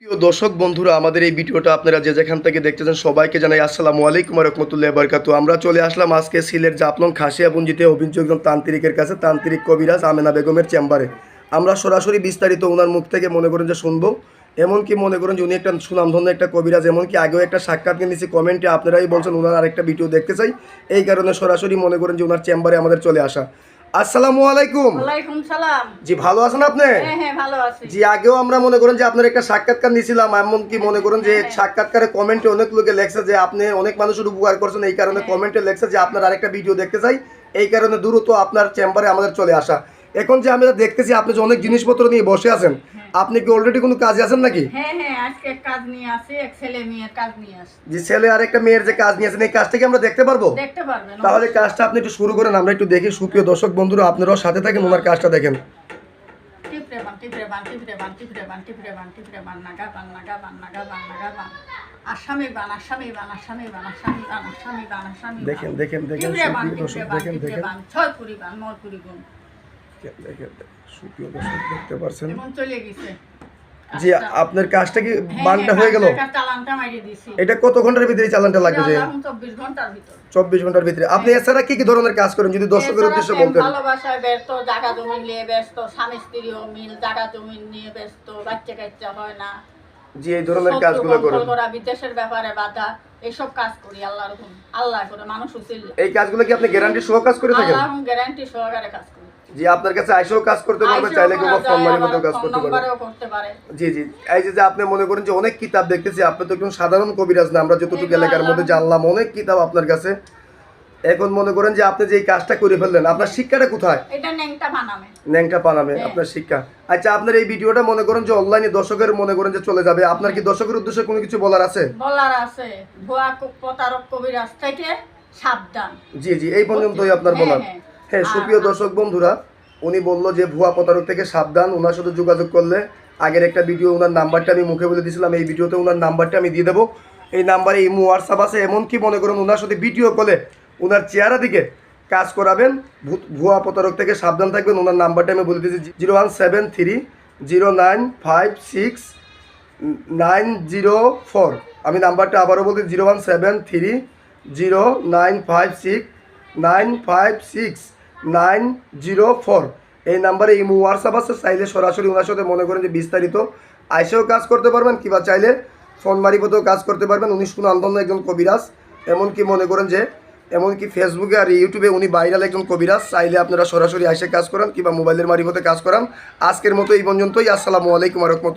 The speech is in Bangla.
প্রিয় দর্শক বন্ধুরা, আমাদের এই ভিডিওটা আপনারা যে যেখান থেকে দেখতেছেন সবাইকে জানাই আসসালামু আলাইকুম ওয়া রাহমাতুল্লাহি ওয়া বারাকাতুহু। আমরা চলে আসলাম আজকে সিলেট জাফলং খাসিয়াপুঞ্জিতে অভিযোগ তান্ত্রিকের কাছে, তান্ত্রিক কবিরাজ আমেনা বেগমের চেম্বারে। আমরা সরাসরি বিস্তারিত ওনার মুখ থেকে মনে করেন যে শুনবো। এমনকি মনে করেন যে উনি একটা সুনামধন্য একটা কবিরাজ, এমনকি আগেও একটা সাক্ষাৎ নিয়েছি, কমেন্টে আপনারাই বলছেন ওনার আরেকটা ভিডিও দেখতে চাই। এই কারণে সরাসরি মনে করেন যে ওনার চেম্বারে আমাদের চলে আসা। আসসালামু আলাইকুম। ওয়ালাইকুম সালাম। জি, ভালো আছেন আপনি? হ্যাঁ ভালো আছি। জি, আগেও আমরা মনে করেন যে আপনার একটা সাক্ষাৎকার নিয়েছিলাম, এমনকি মনে করেন যে সাক্ষাৎকারে কমেন্টে অনেক লোকে লেখছে যে আপনি অনেক মানুষের উপকার করছেন, এই কারণে কমেন্টে লেখছে যে আপনার আরেকটা ভিডিও দেখতে চাই, এই কারণে দ্রুত আপনার চেম্বারে আমাদের চলে আসা। এখন যে আমরা দেখতেছি আপনি যে অনেক জিনিসপত্র নিয়ে বসে আছেন, আপনি কি অলরেডি কোনো কাজে আছেন নাকি? হ্যাঁ আজকে কাজ নিয়ে আসি, এক ছেলে মেয়ের কাজ নিয়ে আসি। জি, ছেলে আর একটা মেয়ের যে কাজ নিয়েছেন, এই কাজটা কি আমরা দেখতে পারবো? দেখতে পারবেন। তাহলে কাজটা আপনি একটু শুরু করেন, আমরা একটু দেখি। সুপ্রিয় দর্শক বন্ধুরা, আপনারাও সাথে থাকেন, ওনার কাজটা দেখেন। টিপরে বান টিপরে বান টিপরে বান টিপরে বান টিপরে বান টিপরে বান নাগা বান নাগা বান নাগা বান নাগা বান আসামি বান আসামি বান আসামি বান আসামি বান আসামি বান আসামি। দেখেন দেখেন দেখেন সুপ্রিয় দর্শক, দেখেন দেখেন ছয় পুরি বান নয় পুরি গুণ দেখেন সুপ্রিয় দর্শক, দেখতে পাচ্ছেন। এখন চলে গেছে। জি, আপনার কাজটা কি বানটা হয়ে গেল? চালানটা মাইরে দিছি। এটা কত ঘন্টার ভিতরে চালানটা লাগবে? যে 24 ঘন্টার ভিতর। 24 ঘন্টার ভিতরে। আপনি এছাড়া কি কি ধরনের কাজ করেন যদি দর্শকের উদ্দেশ্যে বলতেন? ভালোবাসায় ব্যস্ত, জায়গা জমি নিয়ে ব্যস্ত, স্বামী স্ত্রীও মিল, জায়গা জমি নিয়ে ব্যস্ত, বাচ্চা কাচ্চা হয় না। জি, এই ধরনের কাজগুলো করেন। বিদেশের ব্যাপারে বাধা, এইসব কাজ করি আল্লাহর হুকুম। আল্লাহ করে মানুষ উচিত। এই কাজগুলো কি আপনি গ্যারান্টি সহ কাজ করে থাকেন? আল্লাহ গ্যারান্টি সহকারে কাজ করি। জি, আপনার কাছে আইসেও কাজ করতে পারবে, চাইলে কেউ ফোন মারি মতো কাজ করতে পারে। জি জি, এই যে আপনি মনে করেন যে অনেক কিতাব দেখতেছি, আপনি তো একজন সাধারণ কবিরাজ না, আমরা যতটুকু এলাকার মধ্যে জানলাম অনেক কিতাব আপনার কাছে। এখন মনে করেন যে আপনি যে এই কাজটা করে ফেললেন, আপনার শিক্ষাটা কোথায়? এটা ন্যাংটা বানামে। ন্যাংটা পানামে আপনার শিক্ষা। আচ্ছা, আপনার এই ভিডিওটা মনে করেন যে অনলাইনে দর্শকের মনে করেন যে চলে যাবে, আপনার কি দর্শকের উদ্দেশ্যে কোনো কিছু বলার আছে? বলার আছে, ভুয়া প্রতারক কবিরাজ থেকে সাবধান। জি জি, এই পর্যন্তই আপনার বলার। হ্যাঁ, সুপ্রিয় দর্শক বন্ধুরা, উনি বললো যে ভুয়া প্রতারক থেকে সাবধান, ওনার সাথে যোগাযোগ করলে, আগের একটা ভিডিও ওনার নাম্বারটা আমি মুখে বলে দিয়েছিলাম, এই ভিডিওতে ওনার নাম্বারটা আমি দিয়ে দেবো। এই নাম্বারে ইমো হোয়াটসঅ্যাপ আছে, এমনকি মনে করুন ওনার সাথে ভিডিও কলে ওনার চেহারা দিকে কাজ করাবেন। ভুয়া প্রতারক থেকে সাবধান থাকবেন। ওনার নাম্বারটা আমি বলে দিয়েছি 01730956904। আমি নাম্বারটা আবারও বলছি 01730956956 এই নাম্বারে ইমো হোয়াটসঅ্যাপ আছে, চাইলে সরাসরি ওনার সাথে মনে করেন যে বিস্তারিত আইসেও কাজ করতে পারবেন, কিংবা চাইলে ফোন মারিপতেও কাজ করতে পারবেন। উনি সুনামধন্য একজন কবিরাজ, এমনকি মনে করেন যে এমনকি ফেসবুকে আর ইউটিউবে উনি ভাইরাল একজন কবিরাজ। চাইলে আপনারা সরাসরি আইসে কাজ করান কিংবা মোবাইলের মারিফতে কাজ করান। আজকের মতো এই পর্যন্তই। আসসালামু আলাইকুম ওয়া রাহমাতুল্লাহ।